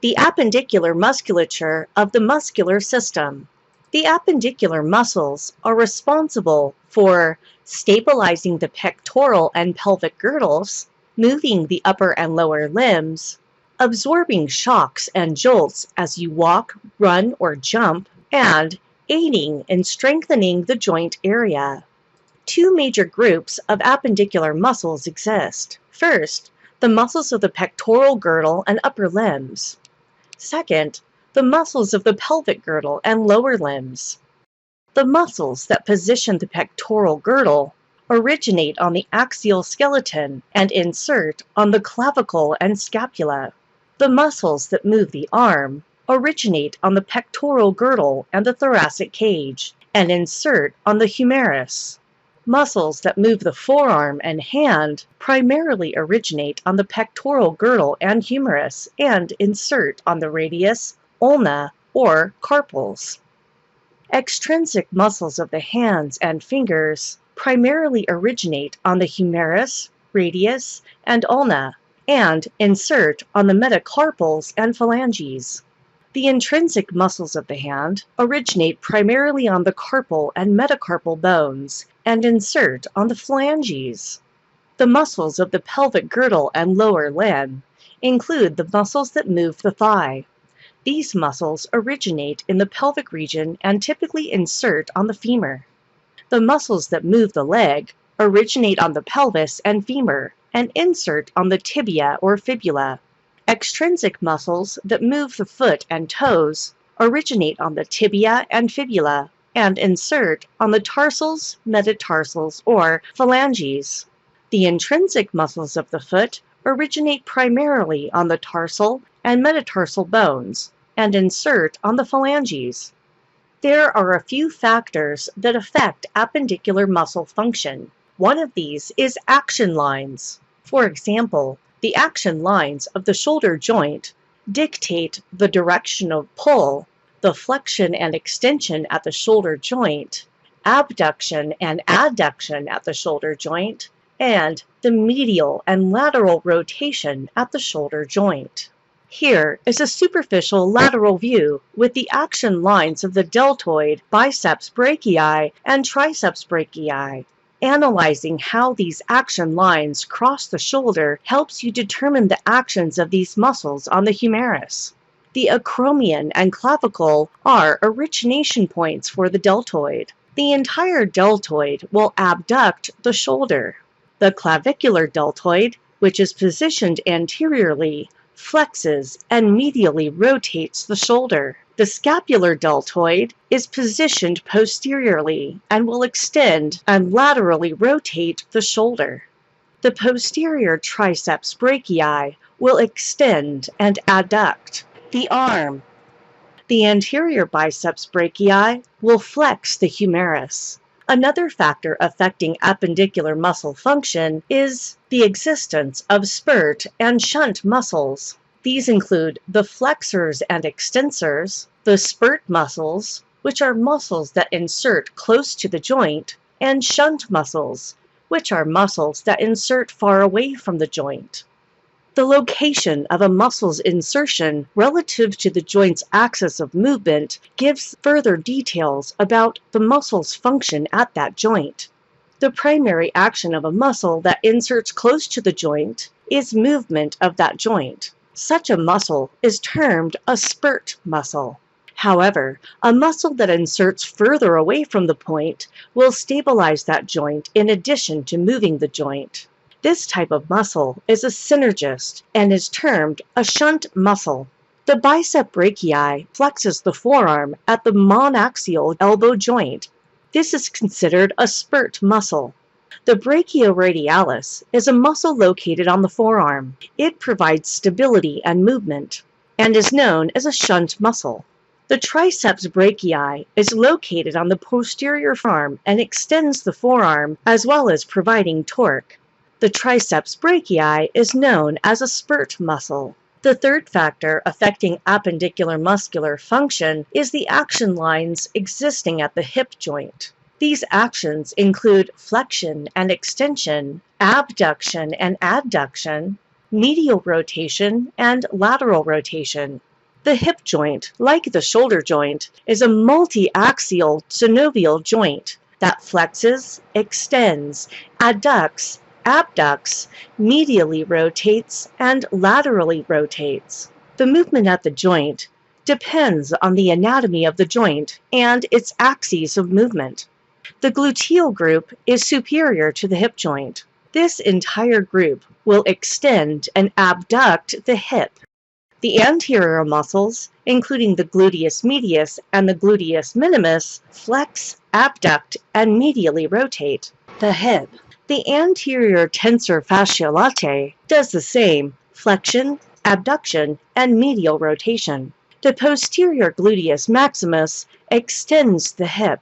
The appendicular musculature of the muscular system. The appendicular muscles are responsible for stabilizing the pectoral and pelvic girdles, moving the upper and lower limbs, absorbing shocks and jolts as you walk, run, or jump, and aiding in strengthening the joint area. Two major groups of appendicular muscles exist. First, the muscles of the pectoral girdle and upper limbs. Second, the muscles of the pelvic girdle and lower limbs. The muscles that position the pectoral girdle originate on the axial skeleton and insert on the clavicle and scapula. The muscles that move the arm originate on the pectoral girdle and the thoracic cage and insert on the humerus. Muscles that move the forearm and hand primarily originate on the pectoral girdle and humerus and insert on the radius, ulna, or carpals. Extrinsic muscles of the hands and fingers primarily originate on the humerus, radius, and ulna, and insert on the metacarpals and phalanges. The intrinsic muscles of the hand originate primarily on the carpal and metacarpal bones and insert on the phalanges. The muscles of the pelvic girdle and lower limb include the muscles that move the thigh. These muscles originate in the pelvic region and typically insert on the femur. The muscles that move the leg originate on the pelvis and femur and insert on the tibia or fibula. Extrinsic muscles that move the foot and toes originate on the tibia and fibula and insert on the tarsals, metatarsals, or phalanges. The intrinsic muscles of the foot originate primarily on the tarsal and metatarsal bones and insert on the phalanges. There are a few factors that affect appendicular muscle function. One of these is action lines. For example, the action lines of the shoulder joint dictate the direction of pull, the flexion and extension at the shoulder joint, abduction and adduction at the shoulder joint, and the medial and lateral rotation at the shoulder joint. Here is a superficial lateral view with the action lines of the deltoid, biceps brachii, and triceps brachii. Analyzing how these action lines cross the shoulder helps you determine the actions of these muscles on the humerus. The acromion and clavicle are origination points for the deltoid. The entire deltoid will abduct the shoulder. The clavicular deltoid, which is positioned anteriorly, flexes and medially rotates the shoulder. The scapular deltoid is positioned posteriorly and will extend and laterally rotate the shoulder. The posterior triceps brachii will extend and adduct the arm. The anterior biceps brachii will flex the humerus. Another factor affecting appendicular muscle function is the existence of spurt and shunt muscles. These include the flexors and extensors, the spurt muscles, which are muscles that insert close to the joint, and shunt muscles, which are muscles that insert far away from the joint. The location of a muscle's insertion relative to the joint's axis of movement gives further details about the muscle's function at that joint. The primary action of a muscle that inserts close to the joint is movement of that joint. Such a muscle is termed a spurt muscle. However, a muscle that inserts further away from the point will stabilize that joint in addition to moving the joint. This type of muscle is a synergist and is termed a shunt muscle. The bicep brachii flexes the forearm at the monaxial elbow joint. This is considered a spurt muscle. The Brachioradialis is a muscle located on the forearm. It provides stability and movement and is known as a shunt muscle. The Triceps Brachii is located on the posterior forearm and extends the forearm as well as providing torque. The Triceps Brachii is known as a spurt muscle. The third factor affecting appendicular muscular function is the action lines existing at the hip joint. These actions include flexion and extension, abduction and adduction, medial rotation, and lateral rotation. The hip joint, like the shoulder joint, is a multi-axial synovial joint that flexes, extends, adducts, abducts, medially rotates, and laterally rotates. The movement at the joint depends on the anatomy of the joint and its axes of movement. The gluteal group is superior to the hip joint. This entire group will extend and abduct the hip. The anterior muscles, including the gluteus medius and the gluteus minimus, flex, abduct, and medially rotate the hip. The anterior tensor fasciae latae does the same, flexion, abduction, and medial rotation. The posterior gluteus maximus extends the hip.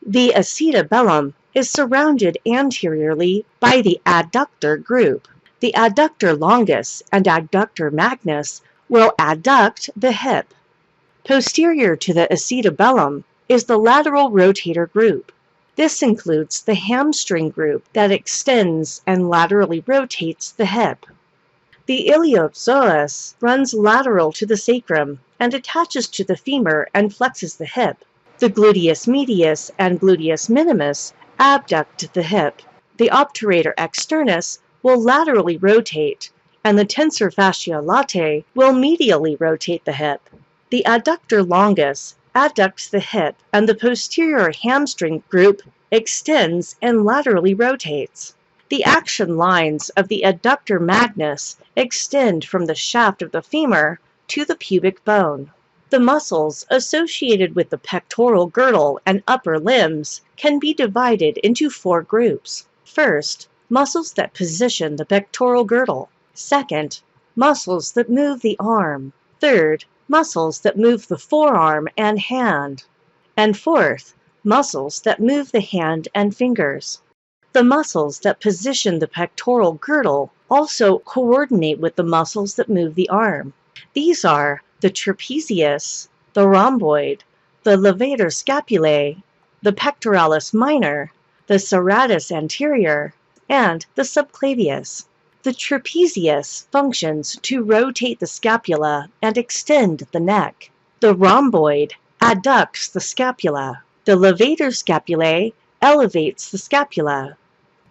The acetabellum is surrounded anteriorly by the adductor group. The adductor longus and adductor magnus will adduct the hip. Posterior to the acetabellum is the lateral rotator group. This includes the hamstring group that extends and laterally rotates the hip. The iliopsoas runs lateral to the sacrum and attaches to the femur and flexes the hip. The gluteus medius and gluteus minimus abduct the hip. The obturator externus will laterally rotate, and the tensor fasciae latae will medially rotate the hip. The adductor longus adducts the hip, and the posterior hamstring group extends and laterally rotates. The action lines of the adductor magnus extend from the shaft of the femur to the pubic bone. The muscles associated with the pectoral girdle and upper limbs can be divided into 4 groups. First, muscles that position the pectoral girdle. Second, muscles that move the arm. Third, muscles that move the forearm and hand. And fourth, muscles that move the hand and fingers. The muscles that position the pectoral girdle also coordinate with the muscles that move the arm. These are the trapezius, the rhomboid, the levator scapulae, the pectoralis minor, the serratus anterior, and the subclavius. The trapezius functions to rotate the scapula and extend the neck. The rhomboid adducts the scapula. The levator scapulae elevates the scapula.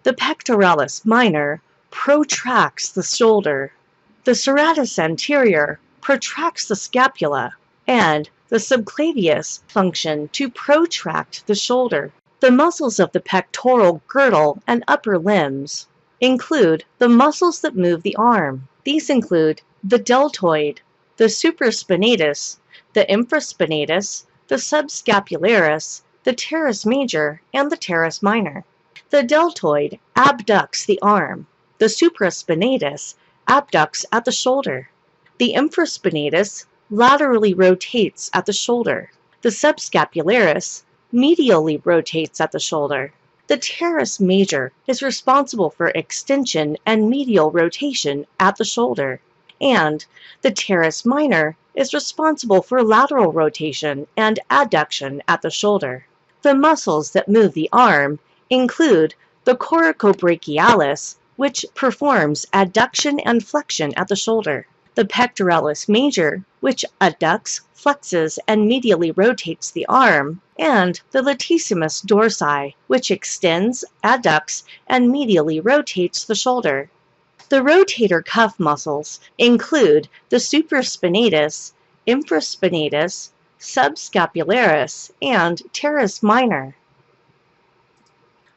The pectoralis minor protracts the shoulder. The serratus anterior protracts the scapula, and the subclavius function to protract the shoulder. The muscles of the pectoral girdle and upper limbs include the muscles that move the arm. These include the deltoid, the supraspinatus, the infraspinatus, the subscapularis, the teres major, and the teres minor. The deltoid abducts the arm. The supraspinatus abducts at the shoulder. The infraspinatus laterally rotates at the shoulder. The subscapularis medially rotates at the shoulder. The teres major is responsible for extension and medial rotation at the shoulder, and the teres minor is responsible for lateral rotation and adduction at the shoulder. The muscles that move the arm include the coracobrachialis, which performs adduction and flexion at the shoulder, the pectoralis major, which adducts, flexes, and medially rotates the arm, and the latissimus dorsi, which extends, adducts, and medially rotates the shoulder. The rotator cuff muscles include the supraspinatus, infraspinatus, subscapularis, and teres minor.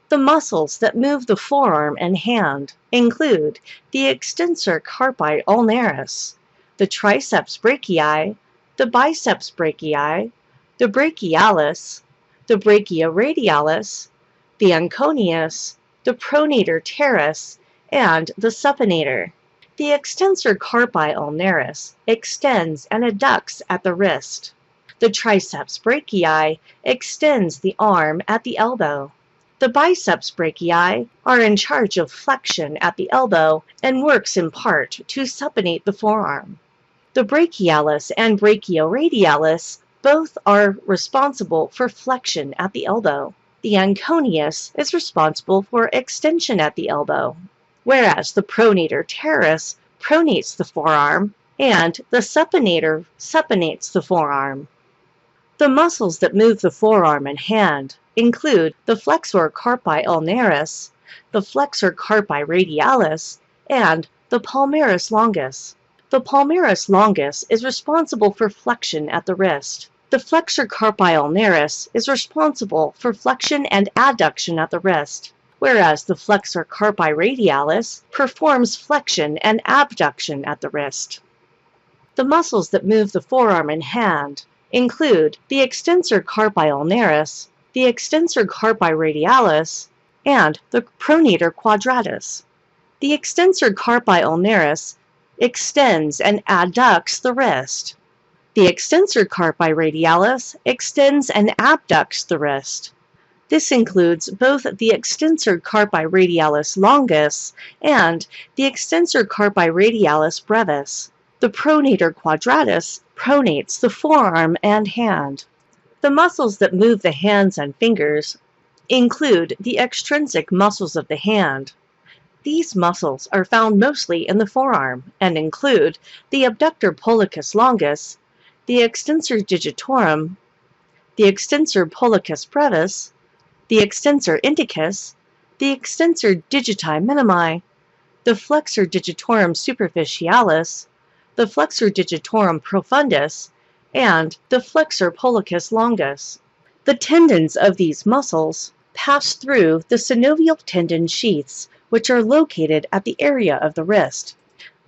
The muscles that move the forearm and hand include the extensor carpi ulnaris, the triceps brachii, the biceps brachii, the brachialis, the brachioradialis, the unconius, the pronator teres, and the supinator. The extensor carpi ulnaris extends and adducts at the wrist. The triceps brachii extends the arm at the elbow. The biceps brachii are in charge of flexion at the elbow and works in part to supinate the forearm. The brachialis and brachioradialis both are responsible for flexion at the elbow. The unconius is responsible for extension at the elbow, whereas the pronator teres pronates the forearm and the supinator supinates the forearm. The muscles that move the forearm and hand include the flexor carpi ulnaris, the flexor carpi radialis, and the palmaris longus. The palmaris longus is responsible for flexion at the wrist. The flexor carpi ulnaris is responsible for flexion and adduction at the wrist, whereas the flexor carpi radialis performs flexion and abduction at the wrist. The muscles that move the forearm and hand include the extensor carpi ulnaris, the extensor carpi radialis, and the pronator quadratus. The extensor carpi ulnaris extends and adducts the wrist. The extensor carpi radialis extends and abducts the wrist. This includes both the extensor carpi radialis longus and the extensor carpi radialis brevis. The pronator quadratus pronates the forearm and hand. The muscles that move the hands and fingers include the extrinsic muscles of the hand. These muscles are found mostly in the forearm and include the abductor pollicus longus, the extensor digitorum, the extensor pollicus brevis, the extensor indicus, the extensor digiti minimi, the flexor digitorum superficialis, the flexor digitorum profundus, and the flexor pollicus longus. The tendons of these muscles pass through the synovial tendon sheaths, which are located at the area of the wrist.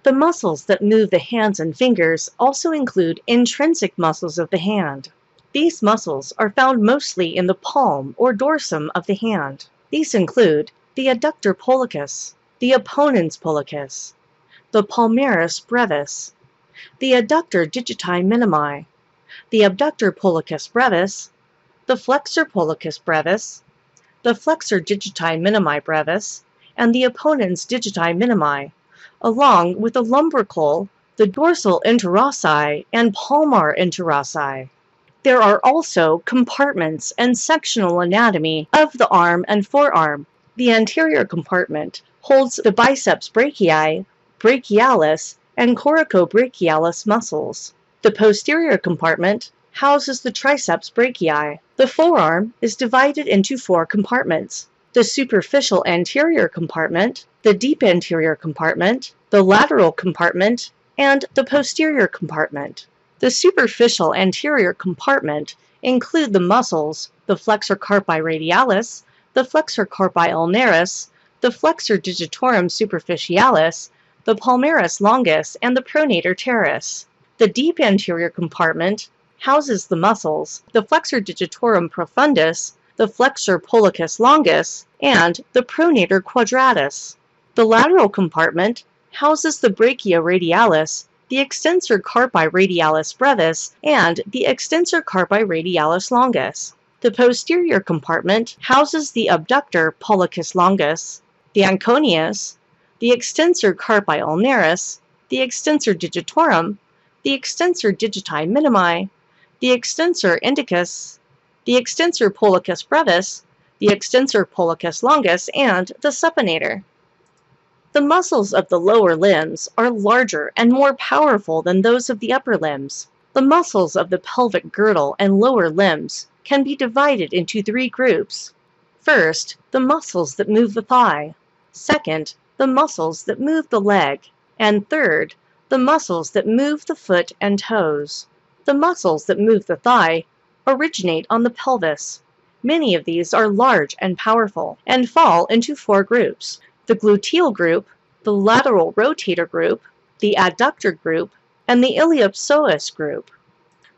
The muscles that move the hands and fingers also include intrinsic muscles of the hand. These muscles are found mostly in the palm or dorsum of the hand. These include the adductor pollicus, the opponens pollicus, the palmaris brevis, the adductor digiti minimi, the abductor pollicus brevis, the flexor pollicus brevis, the flexor digiti minimi brevis, and the opponens digiti minimi, along with the lumbrical, the dorsal interossi, and palmar interossi. There are also compartments and sectional anatomy of the arm and forearm. The anterior compartment holds the biceps brachii, brachialis, and coracobrachialis muscles. The posterior compartment houses the triceps brachii. The forearm is divided into 4 compartments: the superficial anterior compartment, the deep anterior compartment, the lateral compartment, and the posterior compartment. The superficial anterior compartment include the muscles, the flexor carpi radialis, the flexor carpi ulnaris, the flexor digitorum superficialis, the palmaris longus, and the pronator teres. The deep anterior compartment houses the muscles, the flexor digitorum profundus, the flexor pollicus longus, and the pronator quadratus. The lateral compartment houses the brachioradialis, the extensor carpi radialis brevis, and the extensor carpi radialis longus. The posterior compartment houses the abductor pollicus longus, the anconius, the extensor carpi ulnaris, the extensor digitorum, the extensor digiti minimi, the extensor indicus, the extensor pollicus brevis, the extensor pollicus longus, and the supinator. The muscles of the lower limbs are larger and more powerful than those of the upper limbs. The muscles of the pelvic girdle and lower limbs can be divided into 3 groups. First, the muscles that move the thigh. Second, the muscles that move the leg. And third, the muscles that move the foot and toes. The muscles that move the thigh originate on the pelvis. Many of these are large and powerful and fall into 4 groups: the gluteal group, the lateral rotator group, the adductor group, and the iliopsoas group.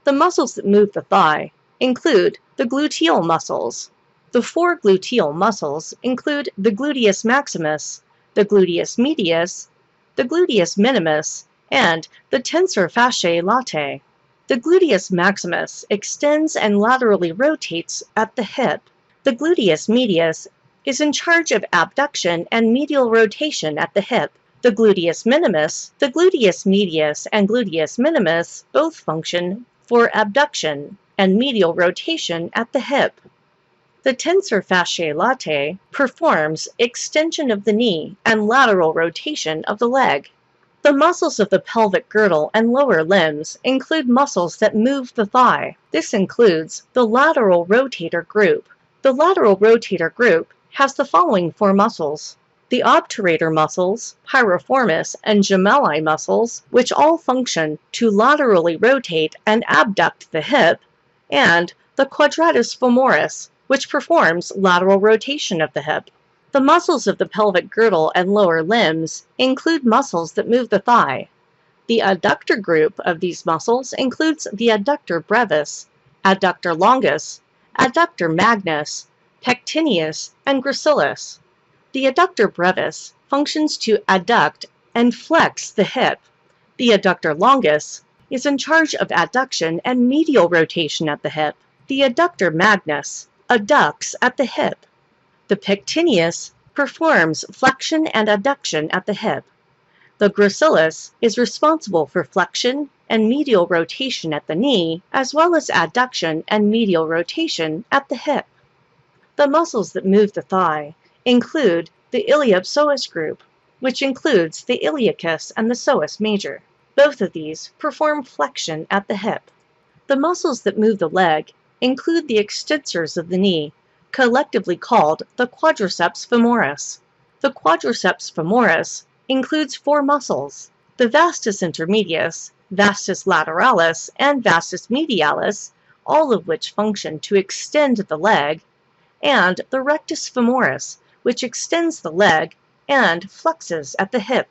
The muscles that move the thigh include the gluteal muscles. The 4 gluteal muscles include the gluteus maximus, the gluteus medius, the gluteus minimus, and the tensor fasciae latae. The gluteus maximus extends and laterally rotates at the hip. The gluteus medius is in charge of abduction and medial rotation at the hip. The gluteus minimus, the gluteus medius, and gluteus minimus both function for abduction and medial rotation at the hip. The tensor fasciae latae performs extension of the knee and lateral rotation of the leg. The muscles of the pelvic girdle and lower limbs include muscles that move the thigh. This includes the lateral rotator group. The lateral rotator group has the following four muscles: the obturator muscles, piriformis, and gemelli muscles, which all function to laterally rotate and abduct the hip, and the quadratus femoris, which performs lateral rotation of the hip. The muscles of the pelvic girdle and lower limbs include muscles that move the thigh. The adductor group of these muscles includes the adductor brevis, adductor longus, adductor magnus, pectineus, and gracilis. The adductor brevis functions to adduct and flex the hip. The adductor longus is in charge of adduction and medial rotation at the hip. The adductor magnus adducts at the hip. The pectineus performs flexion and adduction at the hip. The gracilis is responsible for flexion and medial rotation at the knee, as well as adduction and medial rotation at the hip. The muscles that move the thigh include the iliopsoas group, which includes the iliacus and the psoas major. Both of these perform flexion at the hip. The muscles that move the leg include the extensors of the knee, collectively called the quadriceps femoris. The quadriceps femoris includes four muscles: the vastus intermedius, vastus lateralis, and vastus medialis, all of which function to extend the leg, and the rectus femoris, which extends the leg and flexes at the hip.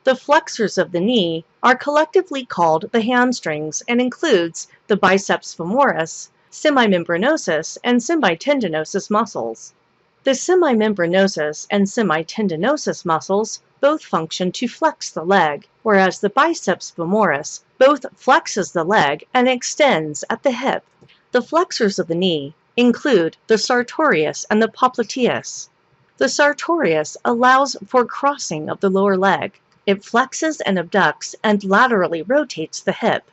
The flexors of the knee are collectively called the hamstrings and includes the biceps femoris, semimembranosus, and semitendinosus muscles. The semimembranosus and semitendinosus muscles both function to flex the leg, whereas the biceps femoris both flexes the leg and extends at the hip. The flexors of the knee include the Sartorius and the popliteus. The Sartorius allows for crossing of the lower leg. It flexes and abducts and laterally rotates the hip.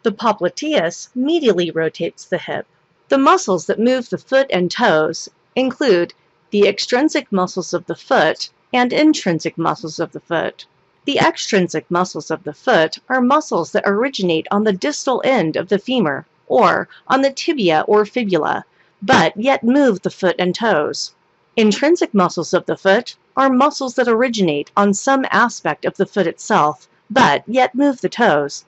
The popliteus medially rotates the hip. The muscles that move the foot and toes include the extrinsic muscles of the foot and intrinsic muscles of the foot. The extrinsic muscles of the foot are muscles that originate on the distal end of the femur or on the tibia or fibula, but yet move the foot and toes. Intrinsic muscles of the foot are muscles that originate on some aspect of the foot itself, but yet move the toes.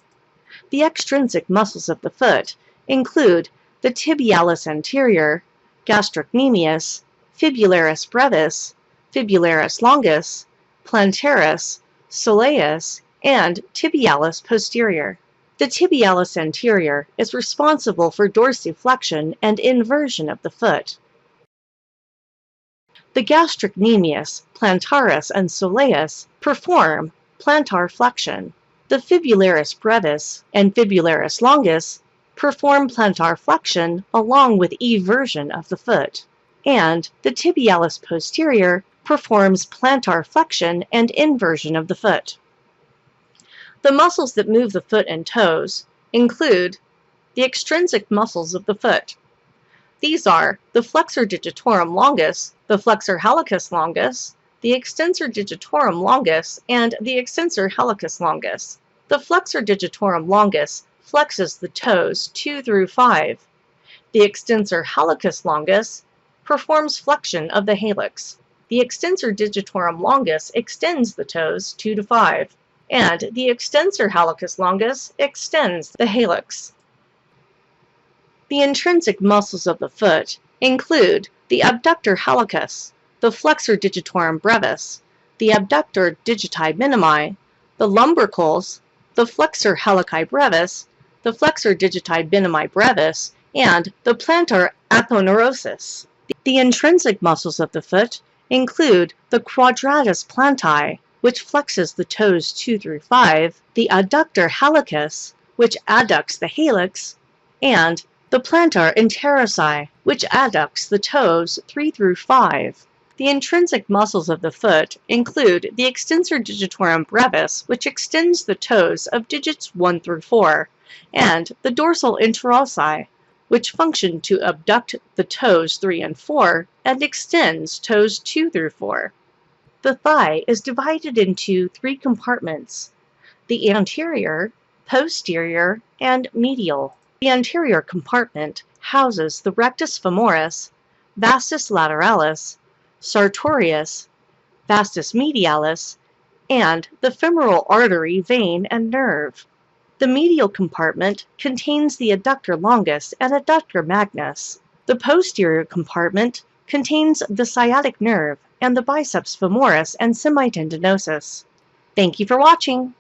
The extrinsic muscles of the foot include the tibialis anterior, gastrocnemius, fibularis brevis, fibularis longus, plantaris, soleus, and tibialis posterior. The tibialis anterior is responsible for dorsiflexion and inversion of the foot. The gastrocnemius, plantaris, and soleus perform plantar flexion. The fibularis brevis and fibularis longus perform plantar flexion along with eversion of the foot. And the tibialis posterior performs plantar flexion and inversion of the foot. The muscles that move the foot and toes include the extrinsic muscles of the foot. These are the flexor digitorum longus, the flexor hallucis longus, the extensor digitorum longus, and the extensor hallucis longus. The flexor digitorum longus flexes the toes 2 through 5. The extensor hallucis longus performs flexion of the hallux. The extensor digitorum longus extends the toes 2 to 5, and the extensor hallucis longus extends the hallux. The intrinsic muscles of the foot include the abductor hallucis, the flexor digitorum brevis, the abductor digiti minimi, the lumbricals, the flexor halluci brevis, the flexor digiti minimi brevis, and the plantar aponeurosis. The intrinsic muscles of the foot include the quadratus plantae, which flexes the toes 2 through 5, the adductor hallucis, which adducts the hallux, and the plantar interosi, which adducts the toes 3 through 5. The intrinsic muscles of the foot include the extensor digitorum brevis, which extends the toes of digits 1 through 4, and the dorsal interosi, which function to abduct the toes 3 and 4 and extends toes 2 through 4. The thigh is divided into 3 compartments: the anterior, posterior, and medial. The anterior compartment houses the rectus femoris, vastus lateralis, sartorius, vastus medialis, and the femoral artery, vein, and nerve. The medial compartment contains the adductor longus and adductor magnus. The posterior compartment contains the sciatic nerve and the biceps femoris and semitendinosus. Thank you for watching.